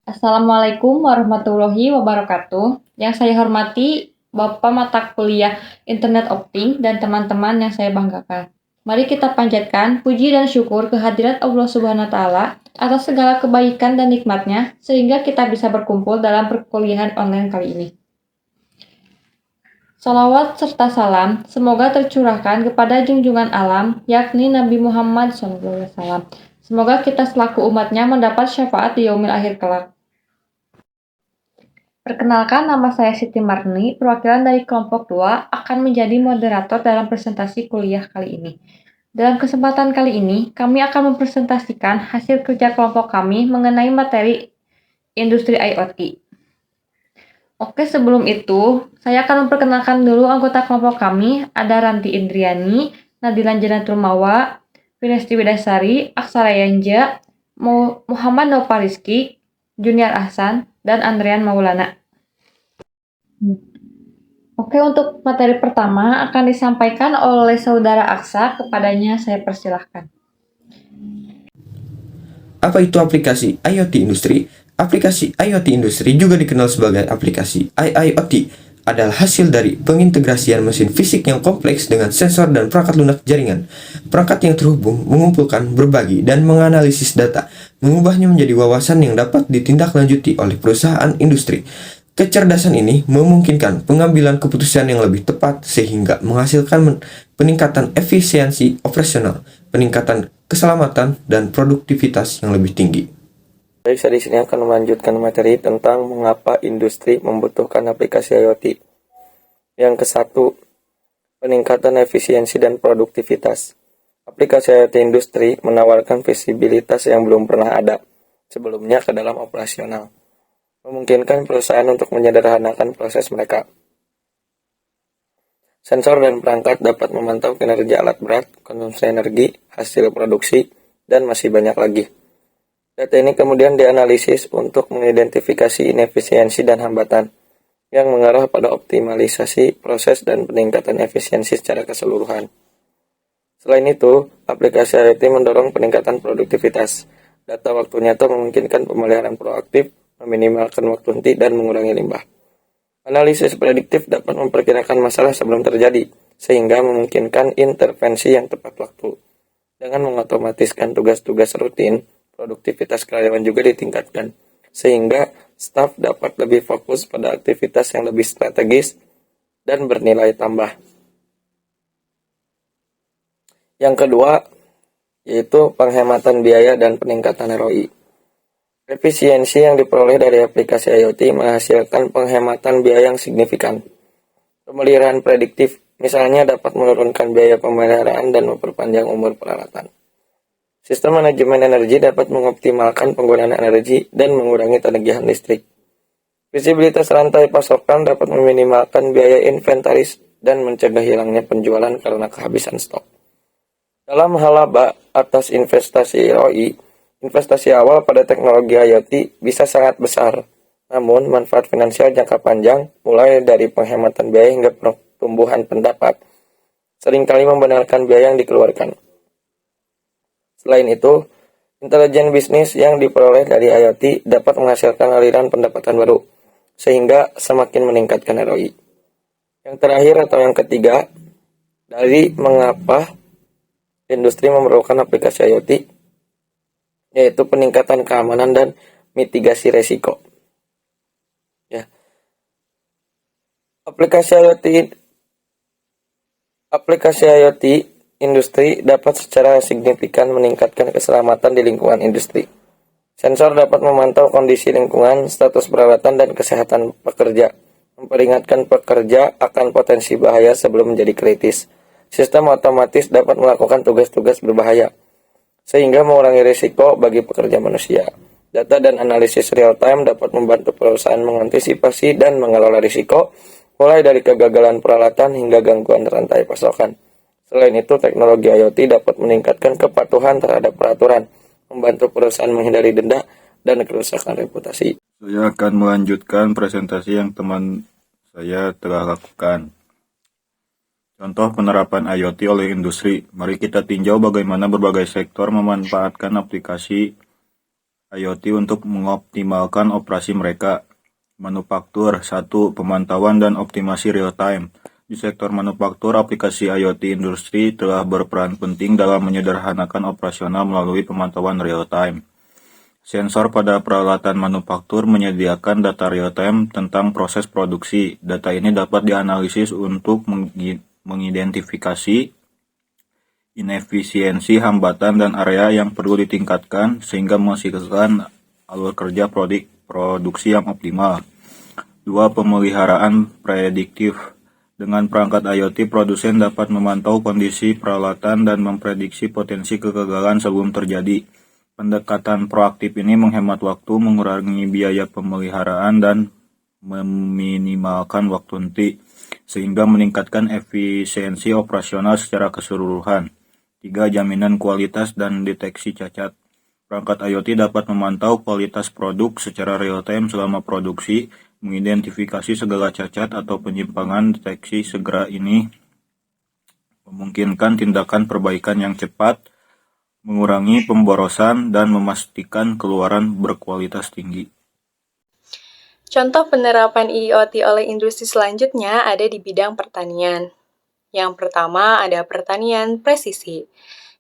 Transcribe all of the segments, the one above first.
Assalamualaikum warahmatullahi wabarakatuh. Yang saya hormati Bapak mata kuliah Internet Opting dan teman-teman yang saya banggakan. Mari kita panjatkan puji dan syukur kehadirat Allah Subhanahu wa taala atas segala kebaikan dan nikmatnya sehingga kita bisa berkumpul dalam perkuliahan online kali ini. Salawat serta salam semoga tercurahkan kepada junjungan alam, yakni Nabi Muhammad SAW. Semoga kita selaku umatnya mendapat syafaat di yaumil akhir kelak. Perkenalkan, nama saya Siti Marni, perwakilan dari kelompok 2 akan menjadi moderator dalam presentasi kuliah kali ini. Dalam kesempatan kali ini, kami akan mempresentasikan hasil kerja kelompok kami mengenai materi industri IoT. Oke, sebelum itu, saya akan memperkenalkan dulu anggota kelompok kami. Ada Ranti Indriani, Nadilan Janatul Mawa, Vinesti Widasari, Aksara Yanja, Muhammad Nopariski, Junior Ahsan, dan Andrian Maulana. Oke, untuk materi pertama akan disampaikan oleh Saudara Aksa. Kepadanya saya persilahkan. Apa itu aplikasi IoT industri? Aplikasi IoT industri juga dikenal sebagai aplikasi IIoT, adalah hasil dari pengintegrasian mesin fisik yang kompleks dengan sensor dan perangkat lunak jaringan. Perangkat yang terhubung mengumpulkan, berbagi, dan menganalisis data, mengubahnya menjadi wawasan yang dapat ditindaklanjuti oleh perusahaan industri. Kecerdasan ini memungkinkan pengambilan keputusan yang lebih tepat sehingga menghasilkan peningkatan efisiensi operasional, peningkatan keselamatan, dan produktivitas yang lebih tinggi. Baik, saya di sini akan melanjutkan materi tentang mengapa industri membutuhkan aplikasi IoT. Yang ke-1, peningkatan efisiensi dan produktivitas. Aplikasi IoT industri menawarkan visibilitas yang belum pernah ada sebelumnya ke dalam operasional, memungkinkan perusahaan untuk menyederhanakan proses mereka. Sensor dan perangkat dapat memantau kinerja alat berat, konsumsi energi, hasil produksi, dan masih banyak lagi. Data ini kemudian dianalisis untuk mengidentifikasi inefisiensi dan hambatan yang mengarah pada optimalisasi proses dan peningkatan efisiensi secara keseluruhan. Selain itu, aplikasi IoT mendorong peningkatan produktivitas. Data waktu nyata memungkinkan pemeliharaan proaktif, meminimalkan waktu henti, dan mengurangi limbah. Analisis prediktif dapat memperkirakan masalah sebelum terjadi, sehingga memungkinkan intervensi yang tepat waktu. Dengan mengotomatiskan tugas-tugas rutin, produktivitas karyawan juga ditingkatkan, sehingga staf dapat lebih fokus pada aktivitas yang lebih strategis dan bernilai tambah. Yang kedua, yaitu penghematan biaya dan peningkatan ROI. Efisiensi yang diperoleh dari aplikasi IoT menghasilkan penghematan biaya yang signifikan. Pemeliharaan prediktif, misalnya, dapat menurunkan biaya pemeliharaan dan memperpanjang umur peralatan. Sistem manajemen energi dapat mengoptimalkan penggunaan energi dan mengurangi tagihan listrik. Visibilitas rantai pasokan dapat meminimalkan biaya inventaris dan mencegah hilangnya penjualan karena kehabisan stok. Dalam hal laba atas investasi ROI, investasi awal pada teknologi IoT bisa sangat besar, namun manfaat finansial jangka panjang, mulai dari penghematan biaya hingga pertumbuhan pendapat, seringkali membenarkan biaya yang dikeluarkan. Selain itu, intelijen bisnis yang diperoleh dari IoT dapat menghasilkan aliran pendapatan baru, sehingga semakin meningkatkan ROI. Yang terakhir atau yang ketiga, dari mengapa industri memerlukan aplikasi IoT, yaitu peningkatan keamanan dan mitigasi resiko. Ya. Aplikasi IoT industri dapat secara signifikan meningkatkan keselamatan di lingkungan industri. Sensor dapat memantau kondisi lingkungan, status peralatan, dan kesehatan pekerja, memperingatkan pekerja akan potensi bahaya sebelum menjadi kritis. Sistem otomatis dapat melakukan tugas-tugas berbahaya, sehingga mengurangi risiko bagi pekerja manusia. Data dan analisis real-time dapat membantu perusahaan mengantisipasi dan mengelola risiko, mulai dari kegagalan peralatan hingga gangguan rantai pasokan. Selain itu, teknologi IoT dapat meningkatkan kepatuhan terhadap peraturan, membantu perusahaan menghindari denda dan kerusakan reputasi. Saya akan melanjutkan presentasi yang teman saya telah lakukan. Contoh penerapan IoT oleh industri. Mari kita tinjau bagaimana berbagai sektor memanfaatkan aplikasi IoT untuk mengoptimalkan operasi mereka. Manufaktur 1. Pemantauan dan optimasi real-time. Di sektor manufaktur, aplikasi IoT industri telah berperan penting dalam menyederhanakan operasional melalui pemantauan real-time. Sensor pada peralatan manufaktur menyediakan data real-time tentang proses produksi. Data ini dapat dianalisis untuk mengidentifikasi inefisiensi, hambatan, dan area yang perlu ditingkatkan sehingga menghasilkan alur kerja produksi yang optimal. 2. Pemeliharaan prediktif. Dengan perangkat IoT, produsen dapat memantau kondisi peralatan dan memprediksi potensi kegagalan sebelum terjadi. Pendekatan proaktif ini menghemat waktu, mengurangi biaya pemeliharaan, dan meminimalkan waktu henti, sehingga meningkatkan efisiensi operasional secara keseluruhan. 3. Jaminan kualitas dan deteksi cacat. Perangkat IoT dapat memantau kualitas produk secara real-time selama produksi, mengidentifikasi segala cacat atau penyimpangan. Deteksi segera ini memungkinkan tindakan perbaikan yang cepat, mengurangi pemborosan, dan memastikan keluaran berkualitas tinggi. Contoh penerapan IoT oleh industri selanjutnya ada di bidang pertanian. Yang pertama ada pertanian presisi.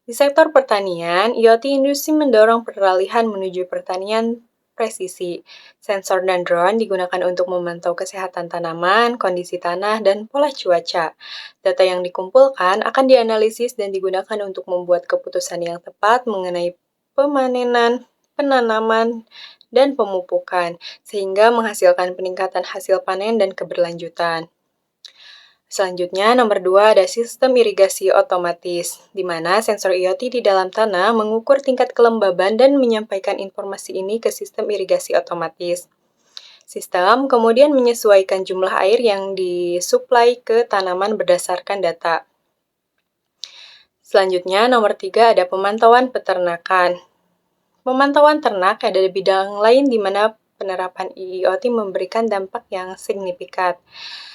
Di sektor pertanian, IoT industri mendorong peralihan menuju pertanian presisi. Sensor dan drone digunakan untuk memantau kesehatan tanaman, kondisi tanah, dan pola cuaca. Data yang dikumpulkan akan dianalisis dan digunakan untuk membuat keputusan yang tepat mengenai pemanenan, penanaman, dan pemupukan, sehingga menghasilkan peningkatan hasil panen dan keberlanjutan. Selanjutnya, nomor 2 ada sistem irigasi otomatis, di mana sensor IoT di dalam tanah mengukur tingkat kelembaban dan menyampaikan informasi ini ke sistem irigasi otomatis. Sistem kemudian menyesuaikan jumlah air yang disuplai ke tanaman berdasarkan data. Selanjutnya, nomor 3 ada pemantauan peternakan. Pemantauan ternak ada di bidang lain di mana penerapan IoT memberikan dampak yang signifikan.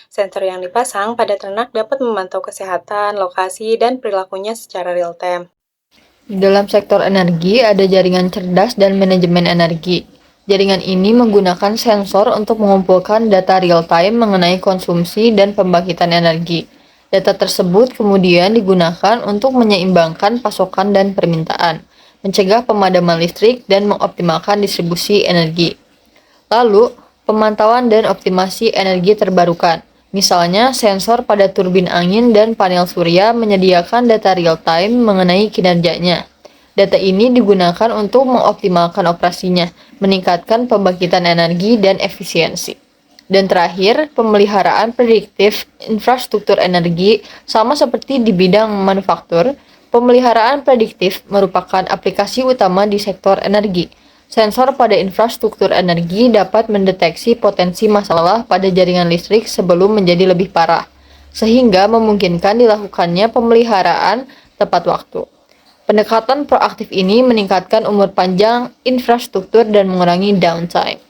Sensor yang dipasang pada ternak dapat memantau kesehatan, lokasi, dan perilakunya secara real-time. Di dalam sektor energi ada jaringan cerdas dan manajemen energi. Jaringan ini menggunakan sensor untuk mengumpulkan data real-time mengenai konsumsi dan pembangkitan energi. Data tersebut kemudian digunakan untuk menyeimbangkan pasokan dan permintaan, mencegah pemadaman listrik, dan mengoptimalkan distribusi energi. Lalu, pemantauan dan optimasi energi terbarukan. Misalnya, sensor pada turbin angin dan panel surya menyediakan data real-time mengenai kinerjanya. Data ini digunakan untuk mengoptimalkan operasinya, meningkatkan pembangkitan energi dan efisiensi. Dan terakhir, pemeliharaan prediktif infrastruktur energi. Sama seperti di bidang manufaktur, pemeliharaan prediktif merupakan aplikasi utama di sektor energi. Sensor pada infrastruktur energi dapat mendeteksi potensi masalah pada jaringan listrik sebelum menjadi lebih parah, sehingga memungkinkan dilakukannya pemeliharaan tepat waktu. Pendekatan proaktif ini meningkatkan umur panjang infrastruktur dan mengurangi downtime.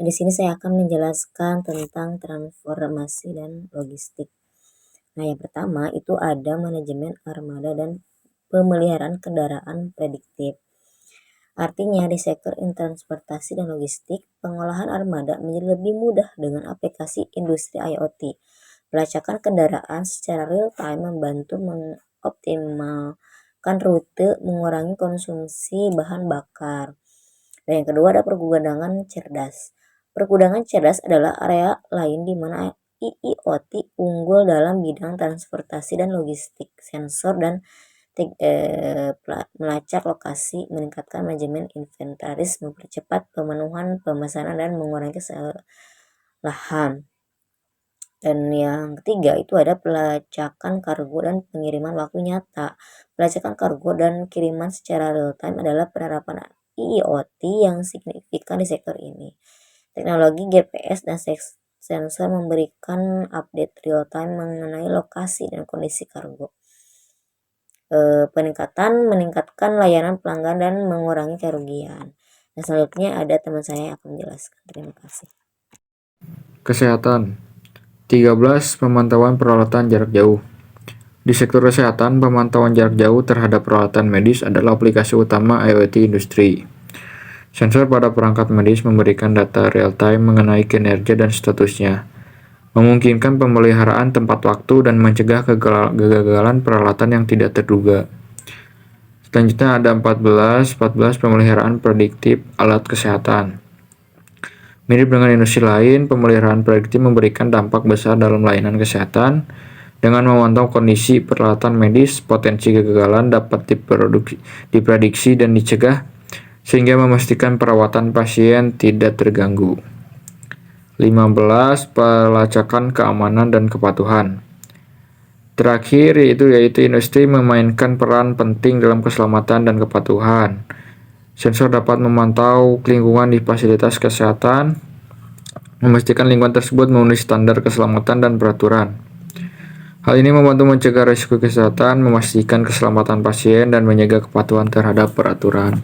Di sini saya akan menjelaskan tentang transformasi dan logistik. Nah, yang pertama itu ada manajemen armada dan pemeliharaan kendaraan prediktif. Artinya, di sektor transportasi dan logistik, pengolahan armada menjadi lebih mudah dengan aplikasi industri IoT. Pelacakan kendaraan secara real-time membantu mengoptimalkan rute, mengurangi konsumsi bahan bakar. Dan yang kedua ada pergudangan cerdas. Pergudangan cerdas adalah area lain di mana IoT unggul dalam bidang transportasi dan logistik. Sensor dan melacak lokasi, meningkatkan manajemen inventaris, mempercepat pemenuhan pemesanan, dan mengurangi kesalahan. Dan yang ketiga itu ada pelacakan kargo dan pengiriman waktu nyata. Pelacakan kargo dan kiriman secara real-time adalah penerapan IoT yang signifikan di sektor ini. Teknologi GPS dan sensor memberikan update real-time mengenai lokasi dan kondisi kargo. Meningkatkan layanan pelanggan dan mengurangi kerugian. Nah, selanjutnya ada teman saya yang akan menjelaskan. Terima kasih. Kesehatan. 13. Pemantauan peralatan jarak jauh. Di sektor kesehatan, pemantauan jarak jauh terhadap peralatan medis adalah aplikasi utama IoT industri. Sensor pada perangkat medis memberikan data real-time mengenai kinerja dan statusnya, memungkinkan pemeliharaan tempat waktu dan mencegah kegagalan peralatan yang tidak terduga. Selanjutnya ada 14 pemeliharaan prediktif alat kesehatan. Mirip dengan industri lain, pemeliharaan prediktif memberikan dampak besar dalam layanan kesehatan. Dengan memantau kondisi peralatan medis, potensi kegagalan dapat diprediksi dan dicegah, sehingga memastikan perawatan pasien tidak terganggu. 15. Pelacakan keamanan dan kepatuhan. Terakhir yaitu industri memainkan peran penting dalam keselamatan dan kepatuhan. Sensor dapat memantau lingkungan di fasilitas kesehatan, memastikan lingkungan tersebut memenuhi standar keselamatan dan peraturan. Hal ini membantu mencegah risiko kesehatan, memastikan keselamatan pasien, dan menjaga kepatuhan terhadap peraturan.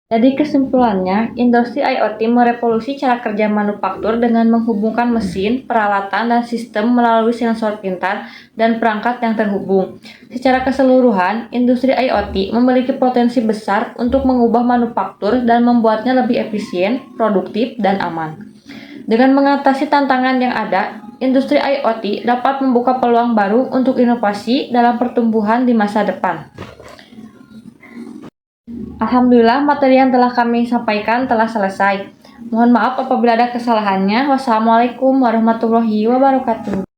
Jadi kesimpulannya, industri IoT merevolusi cara kerja manufaktur dengan menghubungkan mesin, peralatan, dan sistem melalui sensor pintar dan perangkat yang terhubung. Secara keseluruhan, industri IoT memiliki potensi besar untuk mengubah manufaktur dan membuatnya lebih efisien, produktif, dan aman. Dengan mengatasi tantangan yang ada, industri IoT dapat membuka peluang baru untuk inovasi dalam pertumbuhan di masa depan. Alhamdulillah, materi yang telah kami sampaikan telah selesai. Mohon maaf apabila ada kesalahannya. Wassalamualaikum warahmatullahi wabarakatuh.